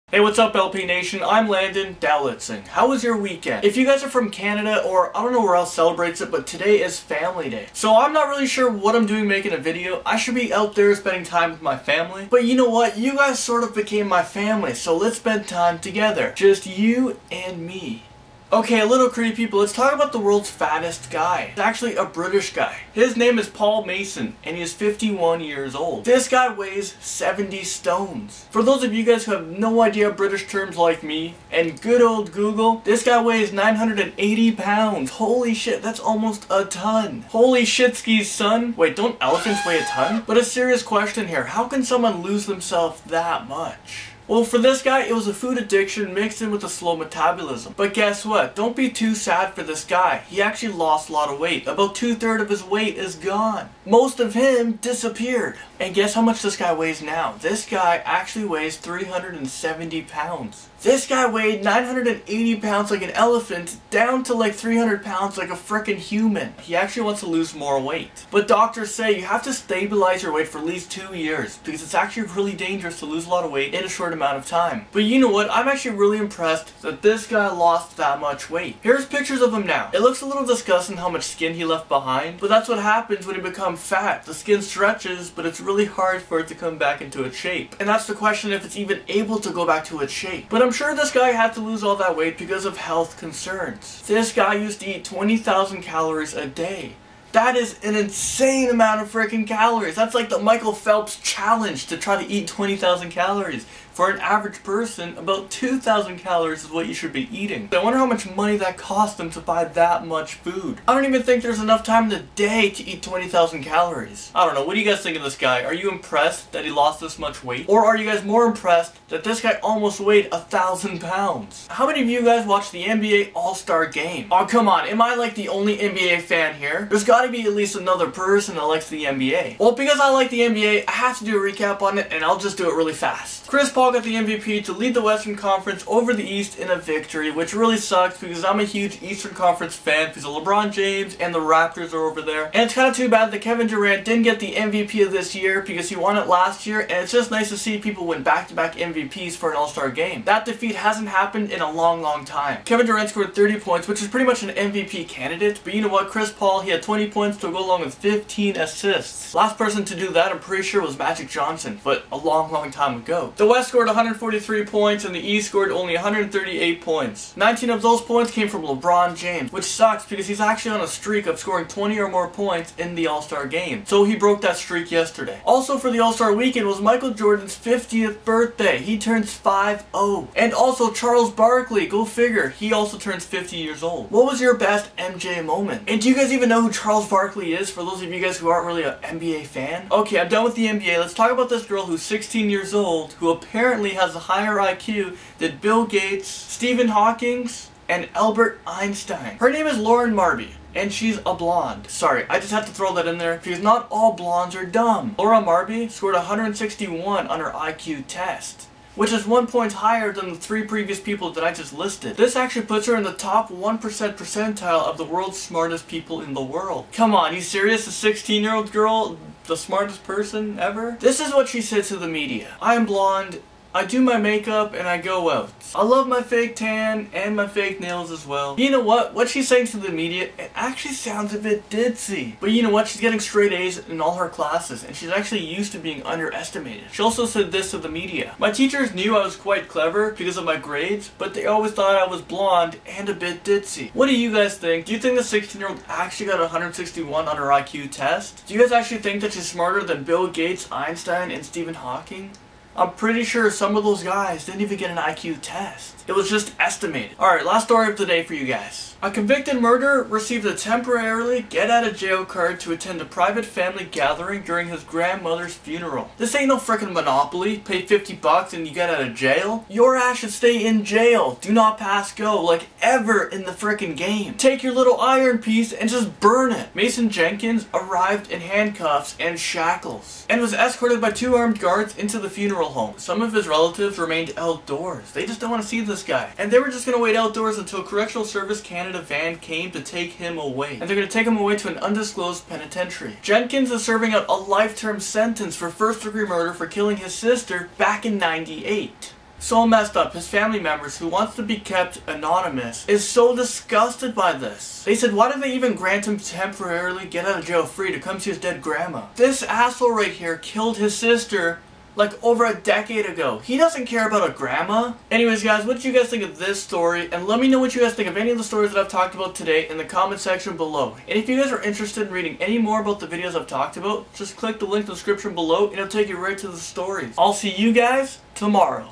Hey, what's up LP Nation? I'm Landonproduction. How was your weekend? If you guys are from Canada or I don't know where else celebrates it, but today is family day. So I'm not really sure what I'm doing making a video. I should be out there spending time with my family. But you know what? You guys sort of became my family, so let's spend time together. Just you and me. Okay, a little creepy, but let's talk about the world's fattest guy. It's actually a British guy. His name is Paul Mason, and he is 51 years old. This guy weighs 70 stones. For those of you guys who have no idea British terms like me, and good old Google, this guy weighs 980 pounds. Holy shit, that's almost a ton. Holy shit skis, son. Wait, don't elephants weigh a ton? But a serious question here, how can someone lose themselves that much? Well, for this guy, it was a food addiction mixed in with a slow metabolism. But guess what? Don't be too sad for this guy. He actually lost a lot of weight. About 2/3 of his weight is gone. Most of him disappeared. And guess how much this guy weighs now? This guy actually weighs 370 pounds. This guy weighed 980 pounds like an elephant, down to like 300 pounds like a frickin' human. He actually wants to lose more weight. But doctors say you have to stabilize your weight for at least 2 years, because it's actually really dangerous to lose a lot of weight in a short amount of time. But you know what? I'm actually really impressed that this guy lost that much weight. Here's pictures of him now. It looks a little disgusting how much skin he left behind, but that's what happens when you become fat. The skin stretches, but it's really hard for it to come back into its shape. And that's the question, if it's even able to go back to its shape. But I'm sure this guy had to lose all that weight because of health concerns. This guy used to eat 20,000 calories a day. That is an insane amount of freaking calories. That's like the Michael Phelps challenge to try to eat 20,000 calories. For an average person, about 2,000 calories is what you should be eating. I wonder how much money that cost them to buy that much food. I don't even think there's enough time in the day to eat 20,000 calories. I don't know, what do you guys think of this guy? Are you impressed that he lost this much weight? Or are you guys more impressed that this guy almost weighed 1,000 pounds? How many of you guys watch the NBA All-Star Game? Oh, come on, am I like the only NBA fan here? There's gotta be at least another person that likes the NBA. Well, because I like the NBA, I have to do a recap on it, and I'll just do it really fast. Chris Paul got the MVP to lead the Western Conference over the East in a victory, which really sucks because I'm a huge Eastern Conference fan because LeBron James and the Raptors are over there. And it's kind of too bad that Kevin Durant didn't get the MVP of this year because he won it last year, and it's just nice to see people win back-to-back MVPs for an All-Star game. That defeat hasn't happened in a long, long time. Kevin Durant scored 30 points, which is pretty much an MVP candidate, but you know what? Chris Paul, he had 20 points to go along with 15 assists. Last person to do that, I'm pretty sure, was Magic Johnson, but a long, long time ago. The West scored 143 points and the East scored only 138 points. 19 of those points came from LeBron James, which sucks because he's actually on a streak of scoring 20 or more points in the All-Star game. So he broke that streak yesterday. Also for the All-Star weekend was Michael Jordan's 50th birthday. He turns 5-0. And also Charles Barkley, go figure, he also turns 50 years old. What was your best MJ moment? And do you guys even know who Charles Barkley is, for those of you guys who aren't really an NBA fan? Okay, I'm done with the NBA. Let's talk about this girl who's 16 years old, who apparently has a higher IQ than Bill Gates, Stephen Hawking, and Albert Einstein. Her name is Lauren Marby, and she's a blonde. Sorry, I just had to throw that in there because not all blondes are dumb. Laura Marby scored 161 on her IQ test, which is 1 point higher than the 3 previous people that I just listed. This actually puts her in the top 1% percentile of the world's smartest people in the world. Come on, you serious? A 16-year-old girl, the smartest person ever? This is what she said to the media. I am blonde, I do my makeup, and I go out. I love my fake tan and my fake nails as well. You know what? What she's saying to the media, it actually sounds a bit ditzy. But you know what? She's getting straight A's in all her classes, and she's actually used to being underestimated. She also said this to the media. My teachers knew I was quite clever because of my grades, but they always thought I was blonde and a bit ditzy. What do you guys think? Do you think the 16-year-old actually got 161 on her IQ test? Do you guys actually think that she's smarter than Bill Gates, Einstein, and Stephen Hawking? I'm pretty sure some of those guys didn't even get an IQ test. It was just estimated. Alright, last story of the day for you guys. A convicted murderer received a temporarily get-out-of-jail card to attend a private family gathering during his grandmother's funeral. This ain't no frickin' Monopoly. Pay 50 bucks and you get out of jail. Your ass should stay in jail. Do not pass go, like ever in the frickin' game. Take your little iron piece and just burn it. Mason Jenkins arrived in handcuffs and shackles and was escorted by 2 armed guards into the funeral home. Some of his relatives remained outdoors. They just don't want to see this guy. And they were just going to wait outdoors until Correctional Service Canada van came to take him away. And they're going to take him away to an undisclosed penitentiary. Jenkins is serving out a life-term sentence for first-degree murder for killing his sister back in '98. So messed up. His family members, who wants to be kept anonymous, is so disgusted by this. They said, why did they even grant him temporarily get out of jail free to come see his dead grandma? This asshole right here killed his sister like over a decade ago. He doesn't care about a grandma. Anyways guys, what do you guys think of this story? And let me know what you guys think of any of the stories that I've talked about today in the comment section below. And if you guys are interested in reading any more about the videos I've talked about, just click the link in the description below and it'll take you right to the stories. I'll see you guys tomorrow.